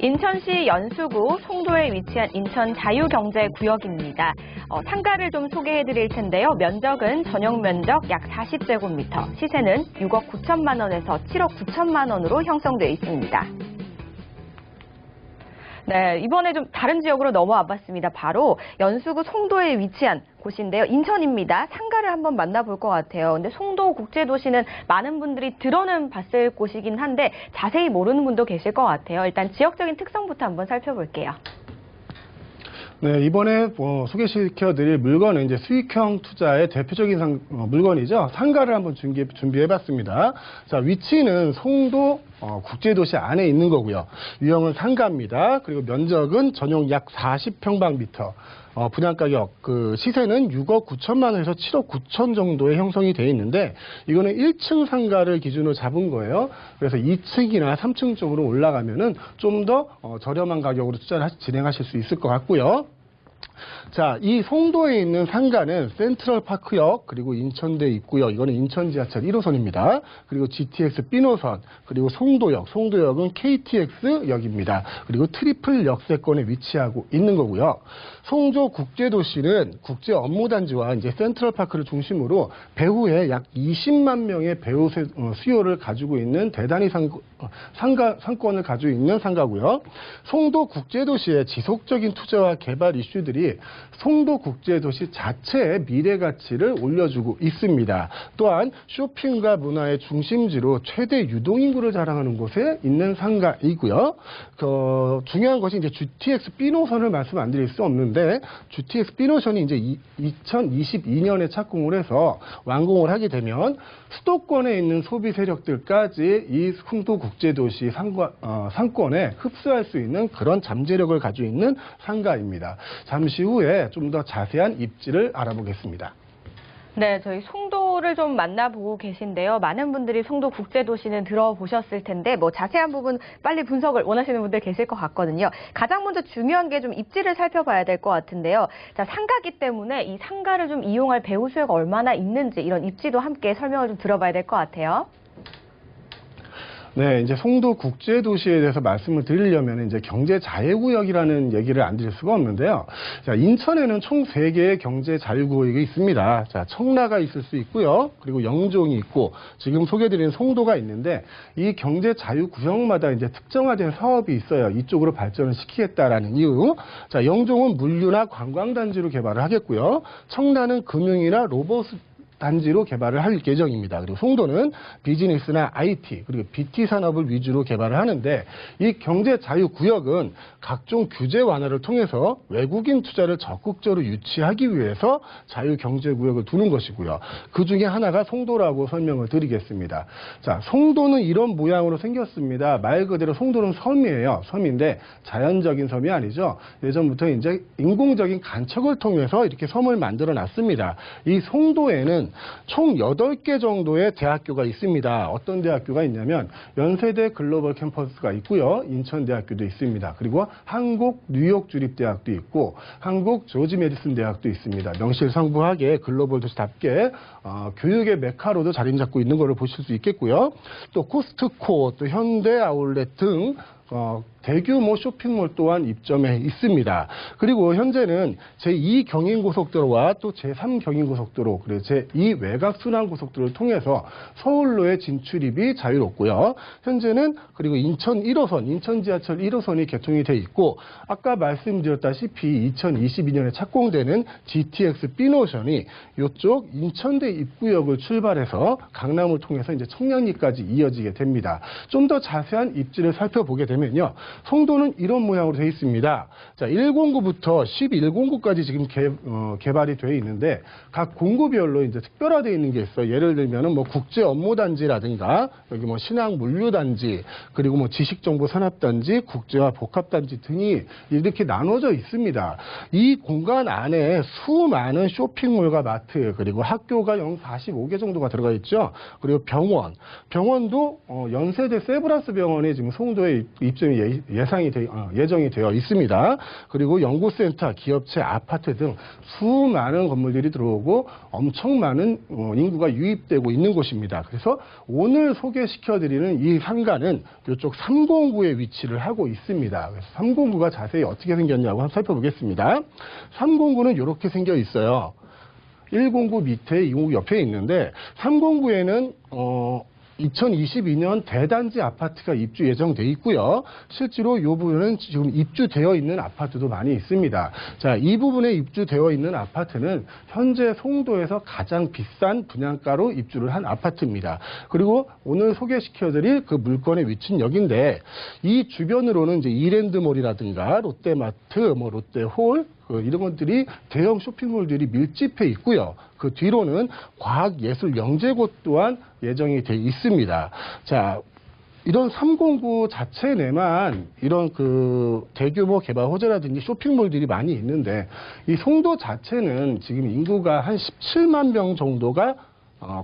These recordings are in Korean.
인천시 연수구 송도에 위치한 인천 자유경제구역입니다. 상가를 좀 소개해드릴 텐데요. 면적은 전용 면적 약 40제곱미터, 시세는 6억 9천만 원에서 7억 9천만 원으로 형성돼 있습니다. 네, 이번에 좀 다른 지역으로 넘어와 봤습니다. 바로 연수구 송도에 위치한 곳인데요. 인천입니다. 상가를 한번 만나볼 것 같아요. 근데 송도 국제도시는 많은 분들이 들어는 봤을 곳이긴 한데 자세히 모르는 분도 계실 것 같아요. 일단 지역적인 특성부터 한번 살펴볼게요. 네, 이번에 소개시켜드릴 물건은 이제 수익형 투자의 대표적인 물건이죠. 상가를 한번 준비해봤습니다. 자, 위치는 송도 국제도시 안에 있는 거고요. 유형은 상가입니다. 그리고 면적은 전용 약 40평방미터. 분양가격, 시세는 6억 9천만 원에서 7억 9천 정도의 형성이 되어 있는데, 이거는 1층 상가를 기준으로 잡은 거예요. 그래서 2층이나 3층 쪽으로 올라가면은 좀 더 저렴한 가격으로 투자를 진행하실 수 있을 것 같고요. 자, 이 송도에 있는 상가는 센트럴파크역, 그리고 인천대 입구역, 이거는 인천 지하철 1호선입니다. 그리고 GTX B노선, 그리고 송도역, 송도역은 KTX역입니다. 그리고 트리플 역세권에 위치하고 있는 거고요. 송도 국제도시는 국제 업무단지와 이제 센트럴파크를 중심으로 배후에 약 20만 명의 배후 수요를 가지고 있는 대단히 상권을 가지고 있는 상가고요. 송도 국제도시의 지속적인 투자와 개발 이슈들이 송도 국제도시 자체의 미래 가치를 올려주고 있습니다. 또한 쇼핑과 문화의 중심지로 최대 유동인구를 자랑하는 곳에 있는 상가이고요. 중요한 것이 이제 GTX B노선을 말씀 안 드릴 수 없는데, GTX B노선이 이제 2022년에 착공을 해서 완공을 하게 되면 수도권에 있는 소비 세력들까지 이 송도 국제도시 상권에 흡수할 수 있는 그런 잠재력을 가지고 있는 상가입니다. 잠시 후에 좀 더 자세한 입지를 알아보겠습니다. 네, 저희 송도를 좀 만나보고 계신데요. 많은 분들이 송도 국제도시는 들어보셨을 텐데 자세한 부분 빨리 분석을 원하시는 분들 계실 것 같거든요. 가장 먼저 중요한 게 좀 입지를 살펴봐야 될 것 같은데요. 자, 상가기 때문에 이 상가를 좀 이용할 배우 수요가 얼마나 있는지 이런 입지도 함께 설명을 좀 들어봐야 될 것 같아요. 네, 이제 송도 국제도시에 대해서 말씀을 드리려면 이제 경제 자유구역이라는 얘기를 안 드릴 수가 없는데요. 자, 인천에는 총 3개의 경제 자유구역이 있습니다. 자, 청라가 있을 수 있고요. 그리고 영종이 있고, 지금 소개드린 송도가 있는데, 이 경제 자유구역마다 이제 특정화된 사업이 있어요. 이쪽으로 발전을 시키겠다라는 이유. 자, 영종은 물류나 관광단지로 개발을 하겠고요. 청라는 금융이나 로봇 단지로 개발을 할 예정입니다. 그리고 송도는 비즈니스나 IT, 그리고 BT 산업을 위주로 개발을 하는데, 이 경제 자유구역은 각종 규제 완화를 통해서 외국인 투자를 적극적으로 유치하기 위해서 자유경제구역을 두는 것이고요. 그 중에 하나가 송도라고 설명을 드리겠습니다. 자, 송도는 이런 모양으로 생겼습니다. 말 그대로 송도는 섬이에요. 섬인데 자연적인 섬이 아니죠. 예전부터 이제 인공적인 간척을 통해서 이렇게 섬을 만들어 놨습니다. 이 송도에는 총 8개 정도의 대학교가 있습니다. 어떤 대학교가 있냐면 연세대 글로벌 캠퍼스가 있고요. 인천대학교도 있습니다. 그리고 한국 뉴욕주립대학도 있고 한국 조지 메디슨 대학도 있습니다. 명실상부하게 글로벌 도시답게 교육의 메카로도 자리 잡고 있는 것을 보실 수 있겠고요. 또 코스트코, 또 현대 아울렛 등 대규모 쇼핑몰 또한 입점해 있습니다. 그리고 현재는 제2경인고속도로와 또 제3경인고속도로, 그리고 제2 외곽순환고속도로를 통해서 서울로의 진출입이 자유롭고요. 현재는 그리고 인천 1호선, 인천 지하철 1호선이 개통이 돼 있고, 아까 말씀드렸다시피 2022년에 착공되는 GTX B노선이 이쪽 인천대 입구역을 출발해서 강남을 통해서 이제 청량리까지 이어지게 됩니다. 좀 더 자세한 입지를 살펴보게 되면요. 송도는 이런 모양으로 되어 있습니다. 자, 1공구부터 11공구까지 지금 개발이 되어 있는데, 각 공구별로 이제 특별화되어 있는 게 있어요. 예를 들면은 국제 업무단지라든가, 여기 신학 물류단지, 그리고 지식정보산업단지, 국제화 복합단지 등이 이렇게 나눠져 있습니다. 이 공간 안에 수많은 쇼핑몰과 마트, 그리고 학교가 영 45개 정도가 들어가 있죠. 그리고 병원도 연세대 세브란스 병원이 지금 송도에 입점이 예정이 되어 있습니다. 그리고 연구센터, 기업체, 아파트 등 수많은 건물들이 들어오고 엄청 많은 인구가 유입되고 있는 곳입니다. 그래서 오늘 소개시켜드리는 이 상가는 이쪽 309에 위치를 하고 있습니다. 그래서 309가 자세히 어떻게 생겼냐고 한번 살펴보겠습니다. 309는 이렇게 생겨 있어요. 109 밑에 209 옆에 있는데 309에는 2022년 대단지 아파트가 입주 예정돼 있고요. 실제로 이 부분은 지금 입주되어 있는 아파트도 많이 있습니다. 자, 이 부분에 입주되어 있는 아파트는 현재 송도에서 가장 비싼 분양가로 입주를 한 아파트입니다. 그리고 오늘 소개시켜드릴 그 물건의 위치는 여기인데 이 주변으로는 이제 이랜드몰이라든가 롯데마트, 롯데홀 이런 것들이 대형 쇼핑몰들이 밀집해 있고요. 그 뒤로는 과학예술영재고 또한 예정이 돼 있습니다. 자, 이런 309 자체 내만 이런 그 대규모 개발 호재라든지 쇼핑몰들이 많이 있는데 이 송도 자체는 지금 인구가 한 17만 명 정도가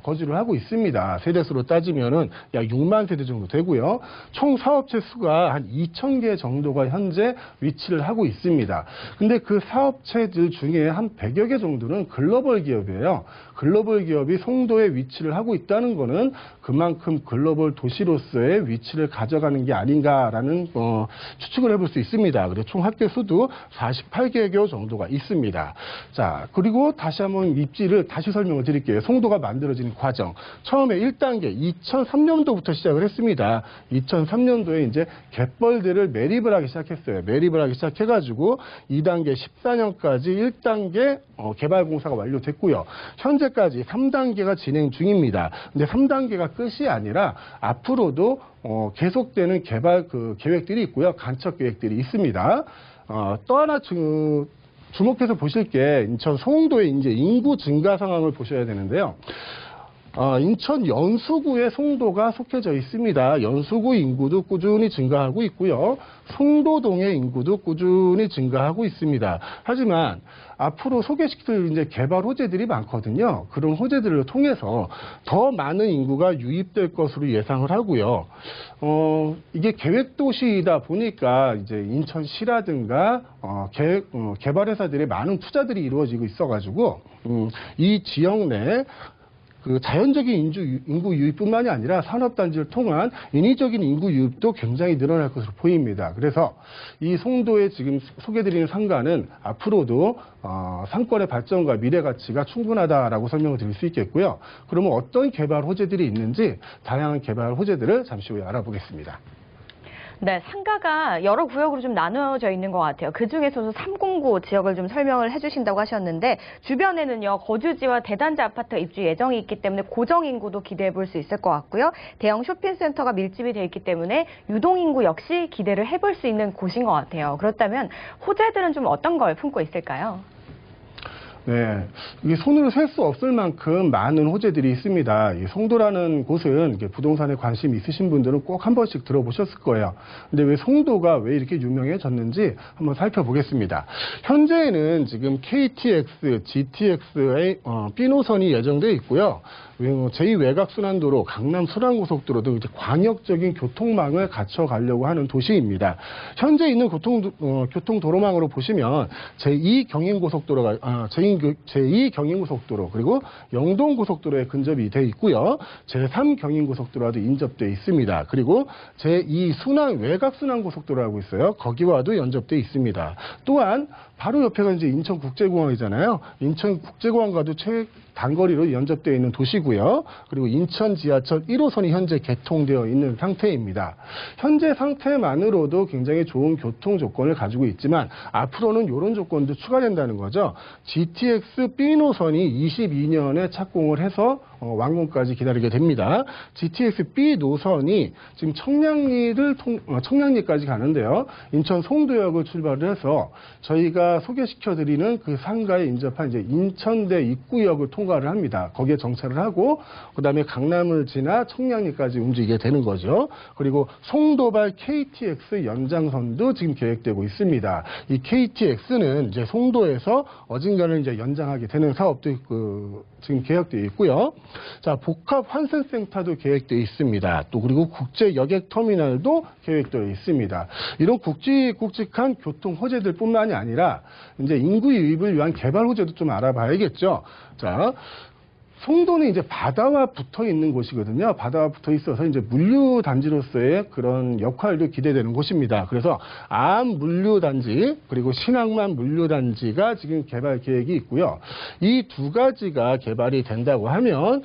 거주를 하고 있습니다. 세대수로 따지면은 약 6만 세대 정도 되고요. 총 사업체 수가 한 2,000개 정도가 현재 위치를 하고 있습니다. 근데 그 사업체들 중에 한 100여 개 정도는 글로벌 기업이에요. 글로벌 기업이 송도에 위치를 하고 있다는 거는 그만큼 글로벌 도시로서의 위치를 가져가는 게 아닌가라는 추측을 해볼 수 있습니다. 그리고 총 학교 수도 48개교 정도가 있습니다. 자, 그리고 다시 한번 입지를 다시 설명을 드릴게요. 송도가 만들어지는 과정. 처음에 1단계 2003년도부터 시작을 했습니다. 2003년도에 이제 갯벌들을 매립을 하기 시작했어요. 매립을 하기 시작해가지고 2단계 14년까지 1단계 개발 공사가 완료됐고요. 현재까지 3단계가 진행 중입니다. 근데 3단계가 끝이 아니라 앞으로도 계속되는 개발 계획들이 있고요. 간척 계획들이 있습니다. 또 하나 주목해서 보실 게 인천 송도의 이제 인구 증가 상황을 보셔야 되는데요. 인천 연수구에 송도가 속해져 있습니다. 연수구 인구도 꾸준히 증가하고 있고요. 송도동의 인구도 꾸준히 증가하고 있습니다. 하지만 앞으로 소개시킬 이제 개발 호재들이 많거든요. 그런 호재들을 통해서 더 많은 인구가 유입될 것으로 예상을 하고요. 이게 계획도시이다 보니까 이제 인천시라든가 개발회사들의 많은 투자들이 이루어지고 있어가지고 이 지역 내 그 자연적인 인구 유입뿐만이 아니라 산업단지를 통한 인위적인 인구 유입도 굉장히 늘어날 것으로 보입니다. 그래서 이 송도에 지금 소개드리는 상가는 앞으로도 상권의 발전과 미래 가치가 충분하다라고 설명을 드릴 수 있겠고요. 그러면 어떤 개발 호재들이 있는지 다양한 개발 호재들을 잠시 후에 알아보겠습니다. 네, 상가가 여러 구역으로 좀 나누어져 있는 것 같아요. 그중에서도 309 지역을 좀 설명을 해주신다고 하셨는데 주변에는요, 거주지와 대단지 아파트 입주 예정이 있기 때문에 고정 인구도 기대해 볼 수 있을 것 같고요. 대형 쇼핑센터가 밀집이 되어 있기 때문에 유동 인구 역시 기대를 해볼 수 있는 곳인 것 같아요. 그렇다면 호재들은 좀 어떤 걸 품고 있을까요? 네, 이게 손으로 셀 수 없을 만큼 많은 호재들이 있습니다. 이 송도라는 곳은 부동산에 관심 있으신 분들은 꼭 한 번씩 들어보셨을 거예요. 근데 왜 송도가 왜 이렇게 유명해졌는지 한번 살펴보겠습니다. 현재에는 지금 KTX, GTX의 B 노선이 예정되어 있고요. 제2외곽순환도로, 강남순환고속도로 등 광역적인 교통망을 갖춰가려고 하는 도시입니다. 현재 있는 교통도로망으로 보시면 제2경인고속도로가 제2경인고속도로 그리고 영동고속도로에 근접이 돼 있고요. 제3경인고속도로와도 인접돼 있습니다. 그리고 제2순환 외곽순환고속도로라고 있어요. 거기와도 연접돼 있습니다. 또한 바로 옆에가 이제 인천국제공항이잖아요. 인천국제공항과도 단거리로 연접되어 있는 도시고요. 그리고 인천 지하철 1호선이 현재 개통되어 있는 상태입니다. 현재 상태만으로도 굉장히 좋은 교통 조건을 가지고 있지만 앞으로는 이런 조건도 추가된다는 거죠. GTX B 노선이 22년에 착공을 해서 완공까지 기다리게 됩니다. GTX B 노선이 지금 청량리까지 가는데요. 인천 송도역을 출발을 해서 저희가 소개시켜드리는 그 상가에 인접한 이제 인천대 입구역을 통과를 합니다. 거기에 정차를 하고 그다음에 강남을 지나 청량리까지 움직이게 되는 거죠. 그리고 송도발 KTX 연장선도 지금 계획되고 있습니다. 이 KTX는 이제 송도에서 어딘가를 이제 연장하게 되는 사업도 지금 계획되어 있고요. 자, 복합 환승센터도 계획되어 있습니다. 또 그리고 국제 여객 터미널도 계획되어 있습니다. 이런 굵직굵직한 교통 호재들뿐만이 아니라 이제 인구 유입을 위한 개발 호재도 좀 알아봐야겠죠. 자, 송도는 이제 바다와 붙어 있는 곳이거든요. 바다와 붙어 있어서 이제 물류 단지로서의 그런 역할도 기대되는 곳입니다. 그래서 암 물류 단지 그리고 신항만 물류 단지가 지금 개발 계획이 있고요. 이 두 가지가 개발이 된다고 하면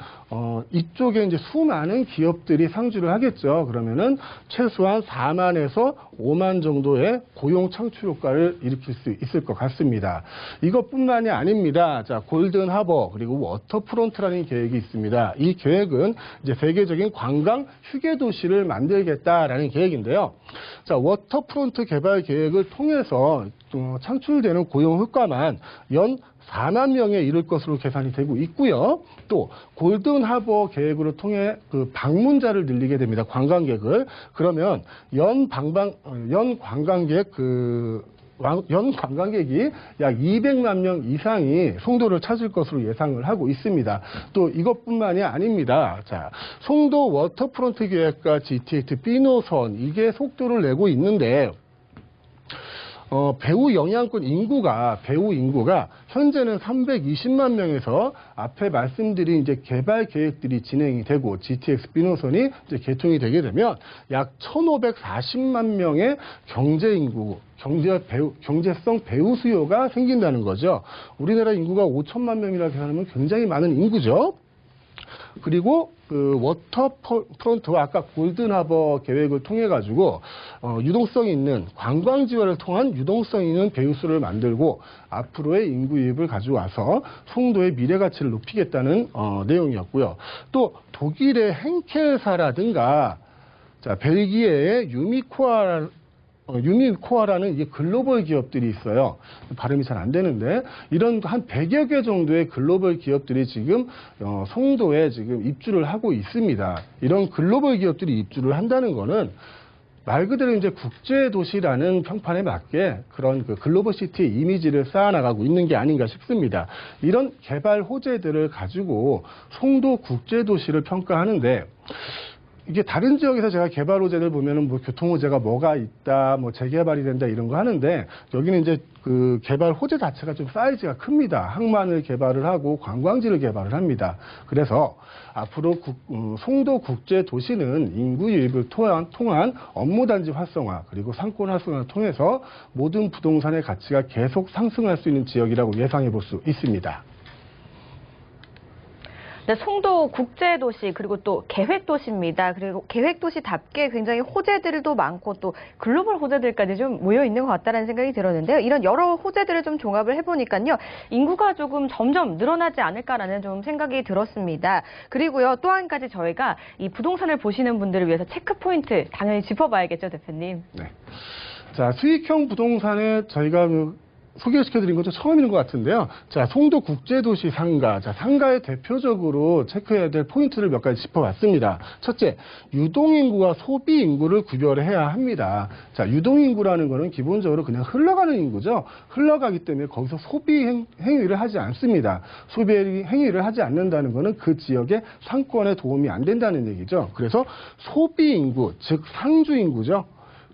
이쪽에 이제 수많은 기업들이 상주를 하겠죠. 그러면은 최소한 4만에서 5만 정도의 고용 창출 효과를 일으킬 수 있을 것 같습니다. 이것뿐만이 아닙니다. 자, 골든 하버 그리고 워터프론트라는 계획이 있습니다. 이 계획은 이제 세계적인 관광 휴게 도시를 만들겠다라는 계획인데요. 자, 워터프론트 개발 계획을 통해서 창출되는 고용 효과만 연 4만 명에 이를 것으로 계산이 되고 있고요. 또 골든 하버 계획으로 통해 그 방문자를 늘리게 됩니다. 관광객을. 그러면 연 관광객이 약 200만 명 이상이 송도를 찾을 것으로 예상을 하고 있습니다. 또 이것뿐만이 아닙니다. 자, 송도 워터프론트 계획과 GTX B 노선 이게 속도를 내고 있는데 배후 영향권 배후 인구가 현재는 320만 명에서 앞에 말씀드린 이제 개발 계획들이 진행이 되고 GTX B 노선이 이제 개통이 되게 되면 약 1,540만 명의 경제성 배후 수요가 생긴다는 거죠. 우리나라 인구가 5천만 명이라 계산하면 굉장히 많은 인구죠. 그리고 그 워터프론트와 아까 골든하버 계획을 통해 가지고 유동성 있는 관광 지원을 통한 유동성 있는 배후수를 만들고 앞으로의 인구 유입을 가져와서 송도의 미래 가치를 높이겠다는 내용이었고요. 또 독일의 henkel사라든가 자, 벨기에의 유미코아라는 이게 글로벌 기업들이 있어요. 발음이 잘 안 되는데 이런 한 100여 개 정도의 글로벌 기업들이 지금 송도에 지금 입주를 하고 있습니다. 이런 글로벌 기업들이 입주를 한다는 거는 말 그대로 이제 국제 도시라는 평판에 맞게 그런 그 글로벌 시티의 이미지를 쌓아나가고 있는 게 아닌가 싶습니다. 이런 개발 호재들을 가지고 송도 국제 도시를 평가하는데 이게 다른 지역에서 제가 개발 호재를 보면은 뭐 교통 호재가 뭐가 있다, 뭐 재개발이 된다 이런 거 하는데 여기는 이제 그 개발 호재 자체가 좀 사이즈가 큽니다. 항만을 개발을 하고 관광지를 개발을 합니다. 그래서 앞으로 송도 국제 도시는 인구 유입을 통한 업무 단지 활성화 그리고 상권 활성화를 통해서 모든 부동산의 가치가 계속 상승할 수 있는 지역이라고 예상해 볼 수 있습니다. 네, 송도 국제도시 그리고 또 계획도시입니다. 그리고 계획도시답게 굉장히 호재들도 많고 또 글로벌 호재들까지 좀 모여 있는 것 같다는 생각이 들었는데요. 이런 여러 호재들을 좀 종합을 해보니까요. 인구가 조금 점점 늘어나지 않을까라는 좀 생각이 들었습니다. 그리고요. 또 한 가지 저희가 이 부동산을 보시는 분들을 위해서 체크포인트 당연히 짚어봐야겠죠, 대표님. 네. 자, 수익형 부동산에 저희가 소개시켜드린 것도 처음인 것 같은데요. 자, 송도 국제도시 상가. 자, 상가의 대표적으로 체크해야 될 포인트를 몇 가지 짚어봤습니다. 첫째, 유동인구와 소비인구를 구별해야 합니다. 자, 유동인구라는 거는 기본적으로 그냥 흘러가는 인구죠. 흘러가기 때문에 거기서 소비 행위를 하지 않습니다. 소비 행위를 하지 않는다는 거는 그 지역의 상권에 도움이 안 된다는 얘기죠. 그래서 소비인구, 즉 상주인구죠.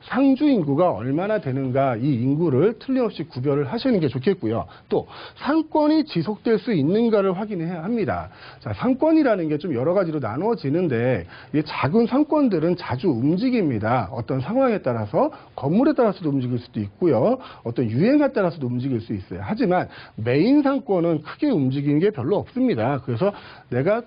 상주 인구가 얼마나 되는가 이 인구를 틀림없이 구별을 하시는 게 좋겠고요. 또 상권이 지속될 수 있는가를 확인해야 합니다. 자, 상권이라는 게 좀 여러 가지로 나누어지는데 이 작은 상권들은 자주 움직입니다. 어떤 상황에 따라서 건물에 따라서도 움직일 수도 있고요. 어떤 유행에 따라서도 움직일 수 있어요. 하지만 메인 상권은 크게 움직이는 게 별로 없습니다. 그래서 내가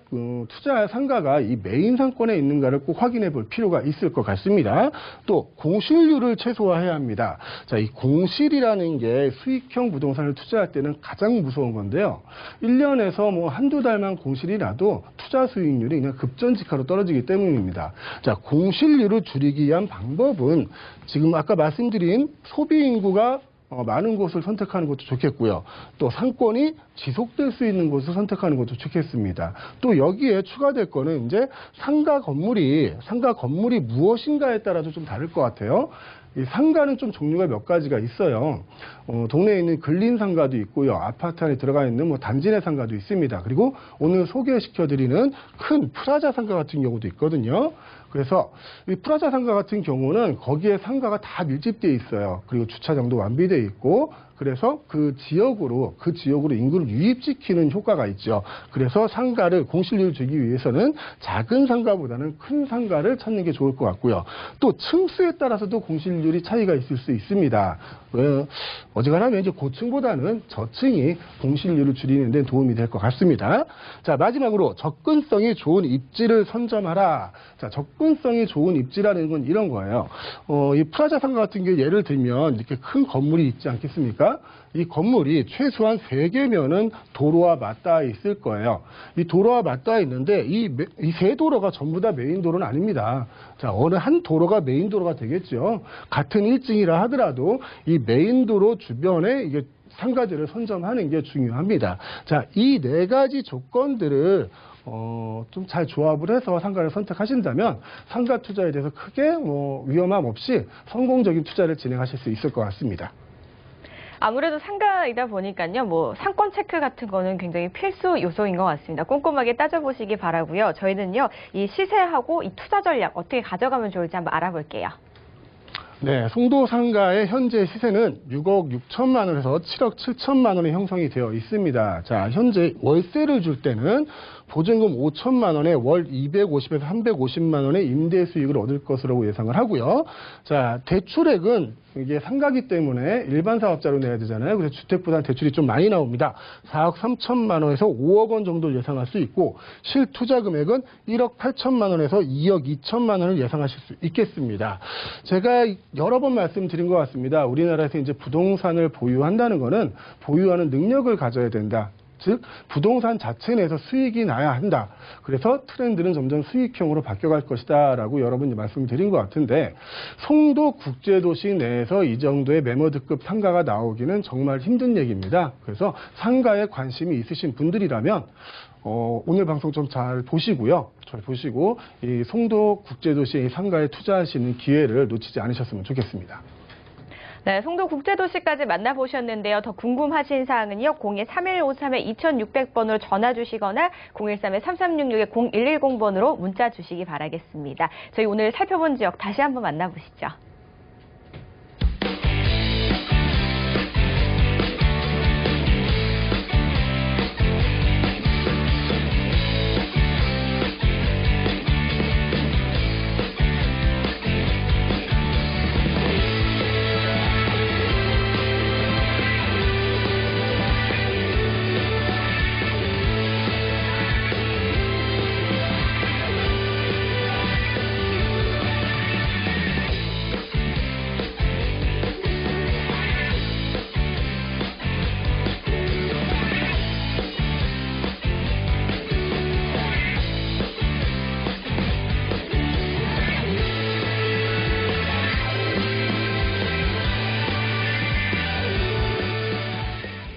투자할 상가가 이 메인 상권에 있는가를 꼭 확인해 볼 필요가 있을 것 같습니다. 또 공실률을 최소화해야 합니다. 자, 이 공실이라는 게 수익형 부동산을 투자할 때는 가장 무서운 건데요. 1년에서 뭐 한두 달만 공실이 나도 투자 수익률이 그냥 급전직하로 떨어지기 때문입니다. 자, 공실률을 줄이기 위한 방법은 지금 아까 말씀드린 소비 인구가 많은 곳을 선택하는 것도 좋겠고요. 또 상권이 지속될 수 있는 곳을 선택하는 것도 좋겠습니다. 또 여기에 추가될 거는 이제 상가 건물이 무엇인가에 따라서 좀 다를 것 같아요. 이 상가는 좀 종류가 몇 가지가 있어요. 동네에 있는 근린 상가도 있고요. 아파트 안에 들어가 있는 뭐 단지 내 상가도 있습니다. 그리고 오늘 소개시켜드리는 큰 프라자 상가 같은 경우도 있거든요. 그래서 이 프라자 상가 같은 경우는 거기에 상가가 다 밀집되어 있어요. 그리고 주차장도 완비되어 있고, 그래서 그 지역으로 인구를 유입시키는 효과가 있죠. 그래서 상가를 공실률을 주기 위해서는 작은 상가보다는 큰 상가를 찾는 게 좋을 것 같고요. 또 층수에 따라서도 공실률이 차이가 있을 수 있습니다. 어지간하면 이제 고층보다는 저층이 공실률을 줄이는 데 도움이 될 것 같습니다. 자, 마지막으로 접근성이 좋은 입지를 선점하라. 자, 접근성이 좋은 입지라는 건 이런 거예요. 이 프라자 상가 같은 경우 예를 들면 이렇게 큰 건물이 있지 않겠습니까? 이 건물이 최소한 3개면은 도로와 맞닿아 있을 거예요. 이 도로와 맞닿아 있는데 이 세 도로가 전부 다 메인 도로는 아닙니다. 자, 어느 한 도로가 메인 도로가 되겠죠. 같은 일진이라 하더라도 이 메인 도로 주변에 이게 상가들을 선점하는 게 중요합니다. 자, 이 4가지 조건들을 좀 잘 조합을 해서 상가를 선택하신다면 상가 투자에 대해서 크게 위험함 없이 성공적인 투자를 진행하실 수 있을 것 같습니다. 아무래도 상가이다 보니까요, 뭐 상권 체크 같은 거는 굉장히 필수 요소인 것 같습니다. 꼼꼼하게 따져보시기 바라고요. 저희는요, 이 시세하고 이 투자 전략 어떻게 가져가면 좋을지 한번 알아볼게요. 네, 송도 상가의 현재 시세는 6억 6천만 원에서 7억 7천만 원에 형성이 되어 있습니다. 자, 현재 월세를 줄 때는 보증금 5천만 원에 월 250에서 350만 원의 임대 수익을 얻을 것으로 예상을 하고요. 자, 대출액은 이게 상가기 때문에 일반 사업자로 내야 되잖아요. 그래서 주택보다는 대출이 좀 많이 나옵니다. 4억 3천만 원에서 5억 원 정도 예상할 수 있고, 실투자 금액은 1억 8천만 원에서 2억 2천만 원을 예상하실 수 있겠습니다. 제가 여러 번 말씀드린 것 같습니다. 우리나라에서 이제 부동산을 보유한다는 거는 보유하는 능력을 가져야 된다. 즉 부동산 자체 내에서 수익이 나야 한다. 그래서 트렌드는 점점 수익형으로 바뀌어갈 것이다 라고 여러 번 말씀드린 것 같은데, 송도 국제도시 내에서 이 정도의 매머드급 상가가 나오기는 정말 힘든 얘기입니다. 그래서 상가에 관심이 있으신 분들이라면 오늘 방송 좀 잘 보시고요. 잘 보시고 이 송도 국제도시의 상가에 투자하시는 기회를 놓치지 않으셨으면 좋겠습니다. 네, 송도 국제도시까지 만나보셨는데요. 더 궁금하신 사항은요, 02-3153-2600번으로 전화 주시거나 013-3366-0110번으로 문자 주시기 바라겠습니다. 저희 오늘 살펴본 지역 다시 한번 만나보시죠.